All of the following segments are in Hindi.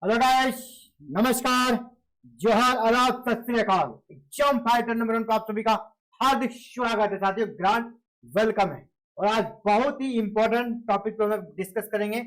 हेलो गाइस, नमस्कार, जोहार, आदाब, सत श्री अकाल। एग्जाम फाइटर नंबर 1 पर आप सभी का हार्दिक स्वागत है साथियों, ग्रांड वेलकम है। और आज बहुत ही इंपॉर्टेंट टॉपिक पर हम डिस्कस करेंगे,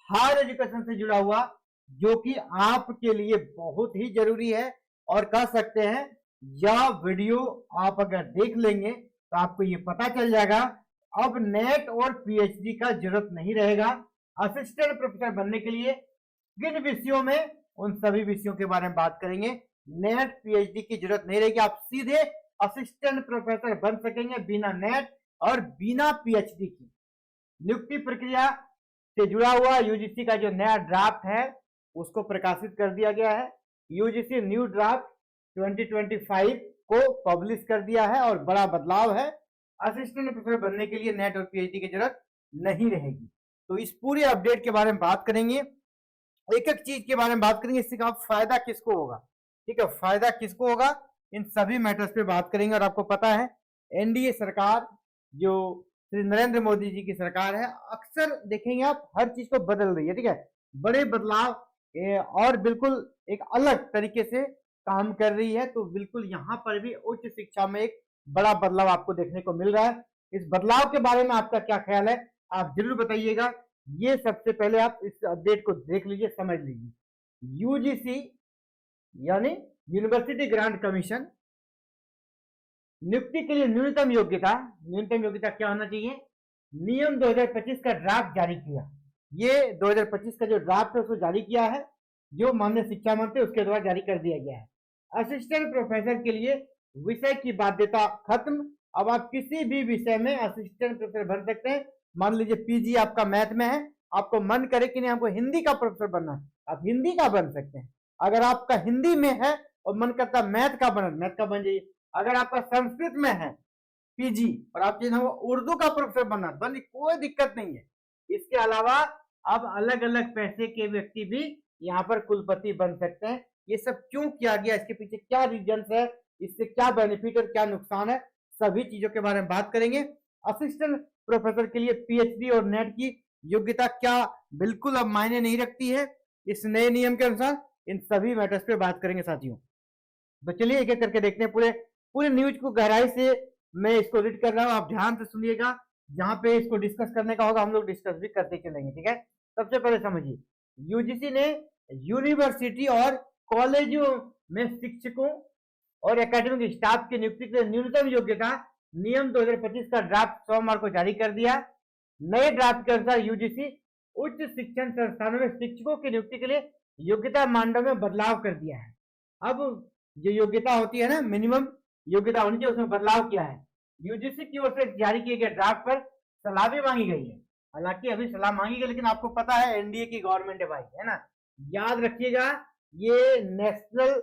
हायर एजुकेशन से जुड़ा हुआ, जो कि आपके लिए बहुत ही जरूरी है। और कह सकते हैं यह वीडियो आप अगर देख लेंगे तो आपको ये पता चल जाएगा अब नेट और पीएचडी का जरूरत नहीं रहेगा। असिस्टेंट प्रोफेसर बनने के लिए किन विषयों में, उन सभी विषयों के बारे में बात करेंगे। नेट पीएचडी की जरूरत नहीं रहेगी, आप सीधे असिस्टेंट प्रोफेसर बन सकेंगे बिना नेट और बिना पीएचडी की। नियुक्ति प्रक्रिया से जुड़ा हुआ यूजीसी का जो नया ड्राफ्ट है उसको प्रकाशित कर दिया गया है। यूजीसी न्यू ड्राफ्ट 2025 को पब्लिश कर दिया है और बड़ा बदलाव है। असिस्टेंट प्रोफेसर बनने के लिए नेट और पीएचडी की जरूरत नहीं रहेगी। तो इस पूरे अपडेट के बारे में बात करेंगे, एक एक चीज के बारे में बात करेंगे, इससे का फायदा किसको होगा, ठीक है, फायदा किसको होगा, इन सभी मैटर्स पे बात करेंगे। और आपको पता है एनडीए सरकार, जो श्री नरेंद्र मोदी जी की सरकार है, अक्सर देखेंगे आप हर चीज को बदल रही है, ठीक है, बड़े बदलाव और बिल्कुल एक अलग तरीके से काम कर रही है। तो बिल्कुल यहाँ पर भी उच्च शिक्षा में एक बड़ा बदलाव आपको देखने को मिल रहा है। इस बदलाव के बारे में आपका क्या ख्याल है, आप जरूर बताइएगा। ये सबसे पहले आप इस अपडेट को देख लीजिए, समझ लीजिए। यूजीसी यानी यूनिवर्सिटी ग्रांट कमीशन, नियुक्ति के लिए न्यूनतम योग्यता क्या होना चाहिए, नियम 2025 का ड्राफ्ट जारी किया। ये 2025 का जो ड्राफ्ट है उसको जारी किया है, जो माननीय शिक्षा मंत्री उसके द्वारा जारी कर दिया गया है। असिस्टेंट प्रोफेसर के लिए विषय की बाध्यता खत्म। अब आप किसी भी विषय में असिस्टेंट प्रोफेसर बन सकते हैं। मान लीजिए पीजी आपका मैथ में है, आपको मन करे कि नहीं हमको हिंदी का प्रोफेसर बनना है, आप हिंदी का बन सकते हैं। अगर आपका हिंदी में है और मन करता मैथ का बन जाइए। अगर आपका संस्कृत में है पीजी और आप उर्दू का प्रोफेसर बनना, कोई दिक्कत नहीं है। इसके अलावा अब अलग अलग पैसे के व्यक्ति भी यहाँ पर कुलपति बन सकते हैं। ये सब क्यों किया गया, इसके पीछे क्या रीजन है, इससे क्या बेनिफिट और क्या नुकसान है, सभी चीजों के बारे में बात करेंगे। असिस्टेंट प्रोफेसर के लिए पीएचडी और नेट की योग्यता क्या बिल्कुल अब मायने नहीं रखती है इस नए नियम के अनुसार, इन सभी मैटर्स पे बात करेंगे साथियों। तो चलिए एक एक करके देखते हैं। पूरे न्यूज को गहराई से मैं इसको रीड कर रहा हूं, आप ध्यान से सुनिएगा। जहां पे इसको डिस्कस करने का होगा हम लोग डिस्कस भी करते चलेंगे, ठीक है। सबसे पहले समझिए, यूजीसी ने यूनिवर्सिटी और कॉलेजों में शिक्षकों और एकेडमिक स्टाफ की नियुक्ति के लिए न्यूनतम योग्यता नियम 2025 का ड्राफ्ट सोमवार को जारी कर दिया। नए ड्राफ्ट के अनुसार यूजीसी उच्च शिक्षण संस्थानों में शिक्षकों की नियुक्ति के लिए योग्यता मानदंड में बदलाव कर दिया है। अब जो योग्यता होती है ना, मिनिमम योग्यता होनी चाहिए, उसमें बदलाव किया है। यूजीसी की ओर से जारी किए गए ड्राफ्ट पर सलाह भी मांगी गई है। हालांकि अभी सलाह मांगी गई, लेकिन आपको पता है एनडीए की गवर्नमेंट है भाई, है ना, याद रखिएगा। ये नेशनल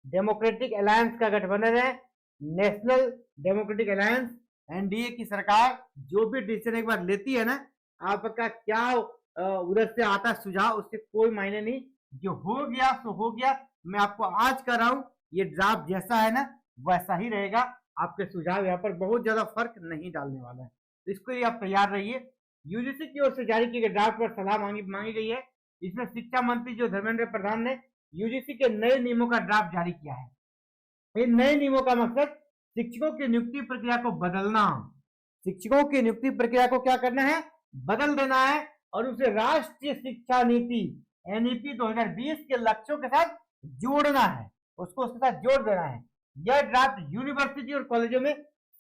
डेमोक्रेटिक अलायंस का गठबंधन है। नेशनल डेमोक्रेटिक अलायंस, एनडीए की सरकार जो भी डिसीजन एक बार लेती है ना, आपका क्या उधर से आता सुझाव, उससे कोई मायने नहीं, जो हो गया सो हो गया। मैं आपको आज कर रहा हूं, ये ड्राफ्ट जैसा है ना वैसा ही रहेगा। आपके सुझाव यहाँ पर बहुत ज्यादा फर्क नहीं डालने वाला है, इसको लिए आप तैयार रहिए। यूजीसी की ओर से जारी किए गए ड्राफ्ट पर सलाह मांगी गई है। इसमें शिक्षा मंत्री जो धर्मेंद्र प्रधान ने यूजीसी के नए नियमों का ड्राफ्ट जारी किया है। इन नए नियमों का मकसद शिक्षकों की नियुक्ति प्रक्रिया को बदलना, शिक्षकों की नियुक्ति प्रक्रिया को क्या करना है, बदल देना है और उसे राष्ट्रीय शिक्षा नीति एनईपी 2020 के लक्ष्यों के साथ जोड़ना है, उसको उसके साथ जोड़ देना है। यह ड्राफ्ट यूनिवर्सिटी और कॉलेजों में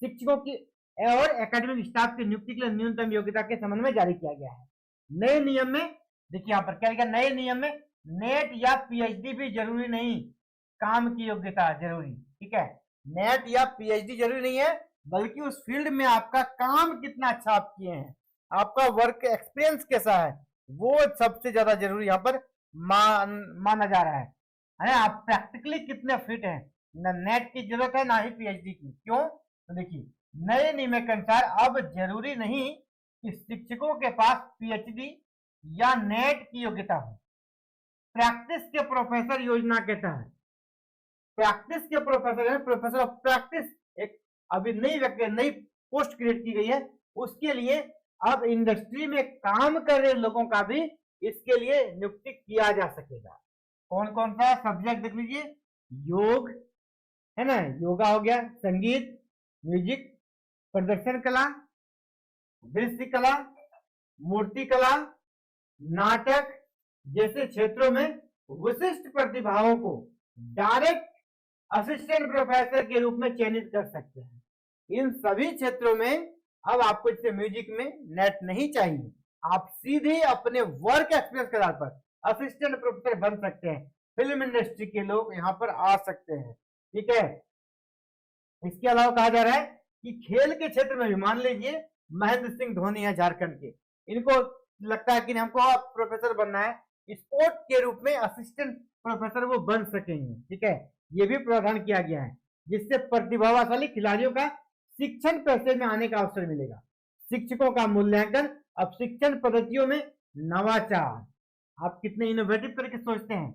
शिक्षकों की और एकेडमिक स्टाफ की नियुक्ति के लिए न्यूनतम योग्यता के संबंध में जारी किया गया है। नए नियम में देखिए यहाँ पर क्या लिखा, नए नियम में नेट या पीएचडी भी जरूरी नहीं, काम की योग्यता जरूरी, ठीक है। नेट या पीएचडी जरूरी नहीं है, बल्कि उस फील्ड में आपका काम कितना अच्छा आप किए हैं, आपका वर्क एक्सपीरियंस कैसा है, वो सबसे ज्यादा जरूरी यहाँ पर माना जा रहा है ना। आप प्रैक्टिकली कितने फिट हैं, ना नेट की जरूरत है ना ही पीएचडी की। क्यों, तो देखिए नए नियम के अनुसार अब जरूरी नहीं कि शिक्षकों के पास पीएचडी या नेट की योग्यता हो। प्रैक्टिस के प्रोफेसर योजना के तहत, प्रैक्टिस के प्रोफेसर है, प्रोफेसर ऑफ प्रैक्टिस, एक अभी नई पोस्ट क्रिएट की गई है। उसके लिए अब इंडस्ट्री में काम कर रहे लोगों का भी इसके लिए नियुक्ति किया जा सकेगा। कौन कौन सा सब्जेक्ट देख लीजिए, योग है ना, योगा हो गया, संगीत, म्यूजिक, प्रदर्शन कला, दृश्य कला, मूर्ति कला, नाटक जैसे क्षेत्रों में विशिष्ट प्रतिभाओं को डायरेक्ट असिस्टेंट प्रोफेसर के रूप में चयनित कर सकते हैं। इन सभी क्षेत्रों में अब आपको जैसे म्यूजिक में नेट नहीं चाहिए, आप सीधे अपने वर्क एक्सपीरियंस के आधार पर असिस्टेंट प्रोफेसर बन सकते हैं। फिल्म इंडस्ट्री के लोग यहाँ पर आ सकते हैं, ठीक है। इसके अलावा कहा जा रहा है कि खेल के क्षेत्र में भी मान लीजिए महेंद्र सिंह धोनी है झारखंड के, इनको लगता है कि हमको प्रोफेसर बनना है, स्पोर्ट के रूप में असिस्टेंट प्रोफेसर वो बन सकेंगे, ठीक है। ये भी प्रावधान किया गया है जिससे प्रतिभाशाली खिलाड़ियों का शिक्षण पेशे में आने का अवसर मिलेगा। शिक्षकों का मूल्यांकन, अब शिक्षण पद्धतियों में नवाचार, आप कितने इनोवेटिव करके सोचते हैं,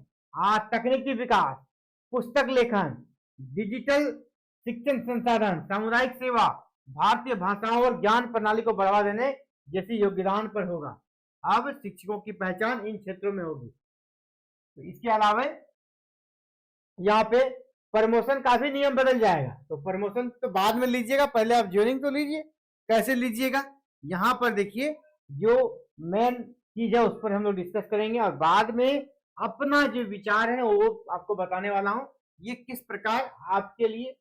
तकनीकी विकास, पुस्तक लेखन, डिजिटल शिक्षण संसाधन, सामुदायिक सेवा, भारतीय भाषाओं और ज्ञान प्रणाली को बढ़ावा देने जैसे योगदान पर होगा। अब शिक्षकों की पहचान इन क्षेत्रों में होगी। तो इसके अलावा यहाँ पे प्रमोशन का भी नियम बदल जाएगा। तो प्रमोशन तो बाद में लीजिएगा, पहले आप ज्वाइनिंग तो लीजिए। कैसे लीजिएगा, यहाँ पर देखिए जो मेन चीज है उस पर हम लोग डिस्कस करेंगे और बाद में अपना जो विचार है वो आपको बताने वाला हूँ, ये किस प्रकार आपके लिए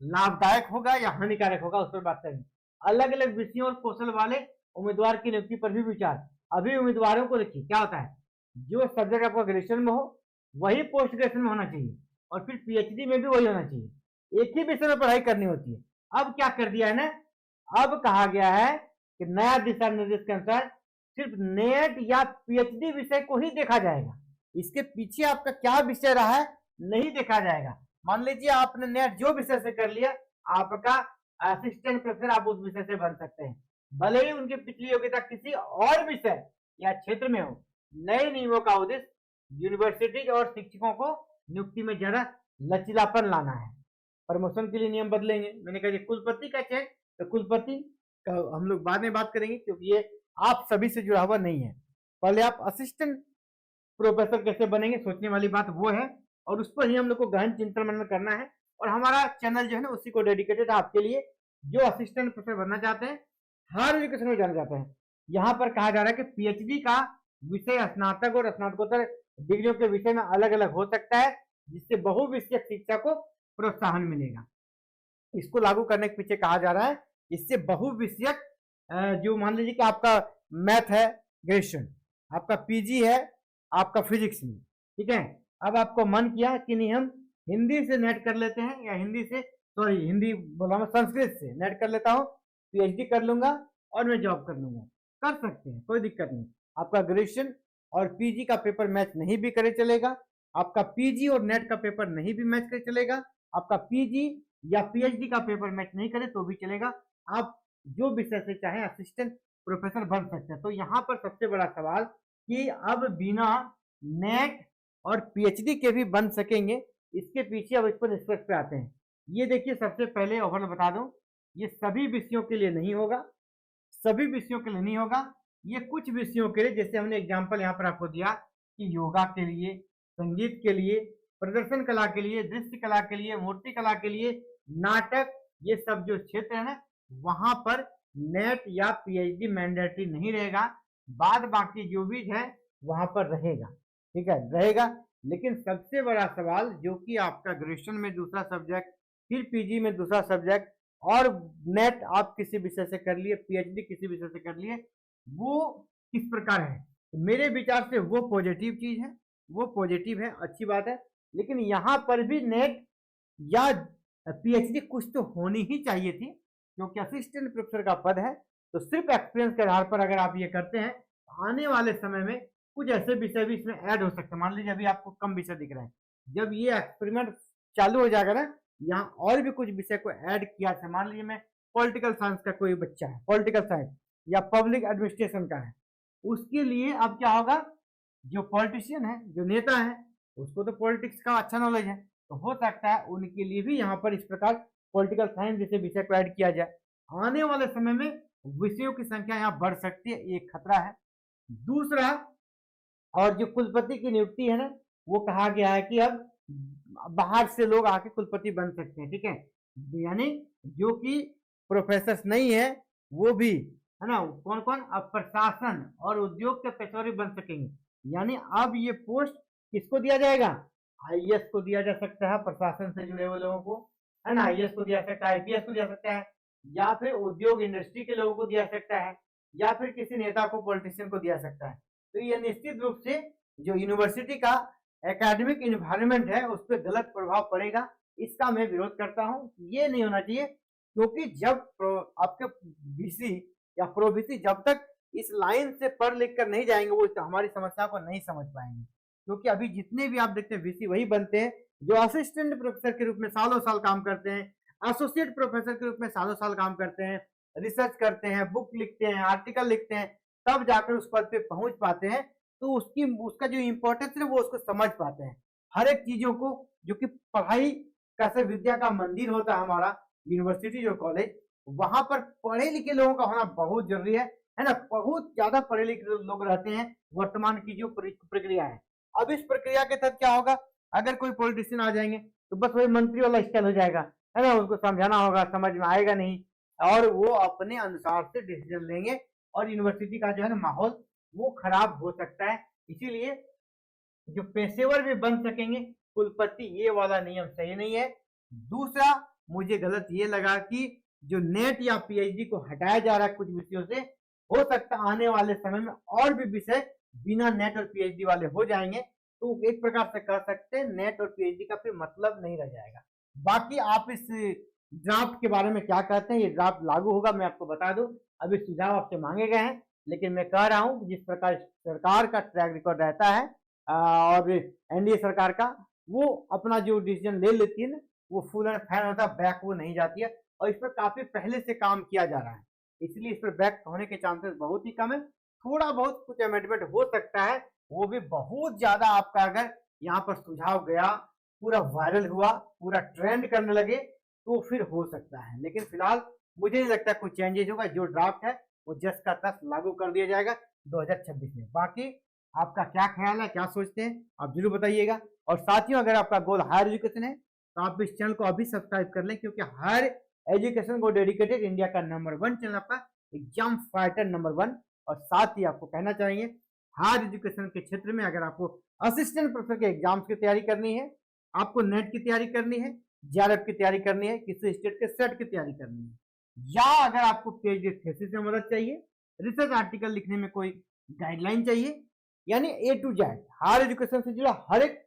लाभदायक होगा या हानिकारक होगा उस पर बात करेंगे। अलग अलग विषयों और कौशल वाले उम्मीदवार की नियुक्ति पर भी विचार। अभी उम्मीदवारों को देखिए क्या होता है, जो सब्जेक्ट आपका ग्रेजुएशन में हो वही पोस्ट ग्रेजुएशन में होना चाहिए और फिर पीएचडी में भी वही होना चाहिए, एक ही विषय में पढ़ाई करनी होती है। अब क्या कर दिया है ना, अब कहा गया है कि नया दिशा निर्देश के अनुसार सिर्फ नेट या पीएचडी विषय को ही देखा जाएगा, इसके पीछे आपका क्या विषय रहा है नहीं देखा जाएगा। मान लीजिए आपने नेट जो विषय से कर लिया, आपका असिस्टेंट प्रोफेसर आप उस विषय से बन सकते हैं, भले ही उनकी पिछली योग्यता किसी और विषय या क्षेत्र में हो। नए नियमों का उद्देश्य यूनिवर्सिटी और शिक्षकों को नियुक्ति में ज्यादा लचीलापन लाना है। प्रमोशन के लिए नियम बदलेंगे। मैंने कहा कुलपति का चयन, तो कुलपति का हम लोग बाद में बात करेंगे क्योंकि ये आप सभी से जुड़ा हुआ नहीं है। पहले आप असिस्टेंट प्रोफेसर कैसे बनेंगे सोचने वाली बात वो है, और उस पर ही हम लोग को गहन चिंतन मनन करना है। और हमारा चैनल जो है ना उसी को डेडिकेटेड है आपके लिए जो असिस्टेंट प्रोफेसर बनना चाहते हैं, हायर एजुकेशन में जाना चाहते हैं। यहाँ पर कहा जा रहा है कि पीएचडी का विषय स्नातक और स्नातकोत्तर डिग्रियों के विषय में अलग अलग हो सकता है, जिससे बहुविषयक शिक्षा को प्रोत्साहन मिलेगा। इसको लागू करने के पीछे कहा जा रहा है इससे बहुविषयक, जो मान लीजिए कि आपका मैथ है ग्रेजुएशन, आपका पीजी है आपका फिजिक्स में, ठीक है। अब आपको मन किया कि नहीं हम हिंदी से नेट कर लेते हैं, या हिंदी बोला मैं संस्कृत से नेट कर लेता हूँ, पीएचडी कर लूंगा और मैं जॉब कर लूंगा, कर सकते हैं, कोई दिक्कत नहीं। आपका ग्रेजुएशन और पीजी का पेपर मैच नहीं भी करे चलेगा, आपका पीजी और नेट का पेपर नहीं भी मैच करे चलेगा, आपका पीजी या पीएचडी का पेपर मैच नहीं करे तो भी चलेगा। आप जो विषय से चाहे असिस्टेंट प्रोफेसर बन सकते हैं। तो यहाँ पर सबसे बड़ा सवाल कि अब बिना नेट और पीएचडी के भी बन सकेंगे, इसके पीछे अब इस पर निष्कर्ष पे आते हैं। ये देखिए सबसे पहले ओवरऑल बता दूं, ये सभी विषयों के लिए नहीं होगा, सभी विषयों के लिए नहीं होगा, ये कुछ विषयों के लिए, जैसे हमने एग्जांपल यहाँ पर आपको दिया कि योगा के लिए, संगीत के लिए, प्रदर्शन कला के लिए, दृश्य कला के लिए, मूर्ति कला के लिए, नाटक, ये सब जो क्षेत्र है ना वहां पर नेट या पीएचडी मैंडेटरी नहीं रहेगा, बाद बाकी जो भी है वहां पर रहेगा, ठीक है, रहेगा। लेकिन सबसे बड़ा सवाल जो कि आपका ग्रेजुएशन में दूसरा सब्जेक्ट, फिर पीजी में दूसरा सब्जेक्ट और नेट आप किसी विषय से कर लिए, पीएचडी किसी विषय से कर लिए, वो किस प्रकार है। तो मेरे विचार से वो पॉजिटिव चीज है, वो पॉजिटिव है, अच्छी बात है। लेकिन यहाँ पर भी नेट या पीएचडी कुछ तो होनी ही चाहिए थी, क्योंकि असिस्टेंट प्रोफेसर का पद है। तो सिर्फ एक्सपीरियंस के आधार पर अगर आप ये करते हैं, आने वाले समय में कुछ ऐसे विषय भी इसमें ऐड हो सकते हैं। मान लीजिए अभी आपको कम विषय दिख रहे हैं, जब ये एक्सपेरिमेंट चालू हो जाएगा ना, यहाँ और भी कुछ विषय को ऐड किया जाए। मान लीजिए मैं पॉलिटिकल साइंस का कोई बच्चा है, पॉलिटिकल साइंस या पब्लिक एडमिनिस्ट्रेशन का है, उसके लिए अब क्या होगा, जो पॉलिटिशियन है, जो नेता है, उसको तो पॉलिटिक्स का अच्छा नॉलेज है, तो हो सकता है उनके लिए भी यहाँ पर इस प्रकार पॉलिटिकल साइंस जैसे विषय को ऐड किया जाए। आने वाले समय में विषयों की संख्या यहाँ बढ़ सकती है, एक खतरा है। दूसरा, और जो कुलपति की नियुक्ति है ना, वो कहा गया है कि अब बाहर से लोग आके कुलपति बन सकते हैं, ठीक है। यानी जो कि प्रोफेसर नहीं है वो भी, है ना, कौन कौन, अब प्रशासन और उद्योग के पेशेवर बन सकेंगे। यानी अब ये पोस्ट किसको दिया जाएगा, आईएएस को दिया जा सकता है, प्रशासन से जुड़े हुए लोगों को, है ना, आईएएस को दिया सकता है, आईपीएस को दिया सकता है, या फिर उद्योग इंडस्ट्री के लोगों को दिया सकता है, या फिर किसी नेता को, पॉलिटिशियन को दिया सकता है। तो ये निश्चित रूप से जो यूनिवर्सिटी का एकेडमिक इन्वायरमेंट है उस पर गलत प्रभाव पड़ेगा, इसका मैं विरोध करता हूँ। ये नहीं होना चाहिए, क्योंकि जब आपके बीसी या प्रो बीसी जब तक इस लाइन से पढ़ लिख कर नहीं जाएंगे वो हमारी समस्या को नहीं समझ पाएंगे। क्योंकि अभी जितने भी आप देखते हैं बीसी वही बनते हैं जो असिस्टेंट प्रोफेसर के रूप में सालों साल काम करते हैं, एसोसिएट प्रोफेसर के रूप में सालों साल काम करते हैं, रिसर्च करते हैं, बुक लिखते हैं, आर्टिकल लिखते हैं, तब जाकर उस पद पे पहुंच पाते हैं। तो उसका जो इम्पोर्टेंस है वो उसको समझ पाते हैं। हर एक चीजों को, जो कि पढ़ाई कैसे विद्या का मंदिर होता है हमारा यूनिवर्सिटी जो कॉलेज, वहां पर पढ़े लिखे लोगों का होना बहुत जरूरी है ना। बहुत ज्यादा पढ़े लिखे लोग रहते हैं वर्तमान की जो प्रक्रिया है। अब इस प्रक्रिया के तहत क्या होगा, अगर कोई पॉलिटिशियन आ जाएंगे तो बस वही मंत्री वाला स्टाइल हो जाएगा, है ना, उनको समझाना होगा, समझ में आएगा नहीं, और वो अपने अनुसार से डिसीजन लेंगे और यूनिवर्सिटी का जो है ना माहौल वो खराब हो सकता है। इसीलिए जो पेशेवर भी बन सकेंगे कुलपति, ये वाला नियम सही नहीं है। दूसरा मुझे गलत ये लगा कि जो नेट या पीएचडी को हटाया जा रहा है कुछ विषयों से, हो सकता है आने वाले समय में और भी विषय बिना नेट और पीएचडी वाले हो जाएंगे। तो एक प्रकार से कह सकते हैं नेट और पीएचडी का फिर मतलब नहीं रह जाएगा। बाकी आप इस ड्राफ्ट के बारे में क्या कहते हैं, ये ड्राफ्ट लागू होगा मैं आपको बता दूं, अभी सुझाव आपसे मांगे गए हैं, लेकिन मैं कह रहा हूं जिस प्रकार सरकार का ट्रैक रिकॉर्ड रहता है और एनडीए सरकार का, वो अपना जो डिसीजन ले लेती है ना वो फुल एंड फाइनल होता है, बैक वो नहीं जाती है। और इस पर काफी पहले से काम किया जा रहा है, इसलिए इस पर बैक होने के चांसेस बहुत ही कम है। थोड़ा बहुत कुछ अमेंडमेंट हो सकता है, वो भी बहुत ज्यादा आपका अगर यहाँ पर सुझाव गया, पूरा वायरल हुआ, पूरा ट्रेंड करने लगे तो फिर हो सकता है। लेकिन फिलहाल मुझे नहीं लगता कुछ चेंजेस होगा। जो ड्राफ्ट है वो जस का तस लागू कर दिया जाएगा 2026 में। बाकी आपका क्या ख्याल है, क्या सोचते हैं, आप जरूर बताइएगा। और साथियों, अगर आपका गोल हायर एजुकेशन है तो आप इस चैनल को अभी सब्सक्राइब कर लें, क्योंकि हायर एजुकेशन को डेडिकेटेड इंडिया का नंबर 1 चैनल आपका एग्जाम फाइटर नंबर 1। और साथ ही आपको कहना चाहिए हायर एजुकेशन के क्षेत्र में अगर आपको असिस्टेंट प्रोफेसर के एग्जाम्स की तैयारी करनी है, आपको नेट की तैयारी करनी है, जेआरएफ की तैयारी करनी है, किसी स्टेट के सेट की तैयारी करनी है, या अगर आपको पीएचडी थीसिस में मदद चाहिए, रिसर्च आर्टिकल लिखने में कोई गाइडलाइन चाहिए, यानी ए टू जेड हायर एजुकेशन से जुड़ा हर एक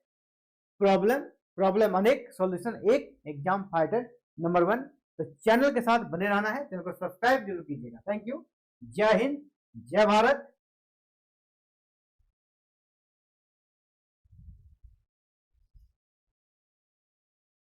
प्रॉब्लम अनेक, सॉल्यूशन एक, एग्जाम फाइटर नंबर 1। तो चैनल के साथ बने रहना है, चैनल को सब्सक्राइब जरूर कीजिएगा। Thank you. जय हिंद, जय भारत।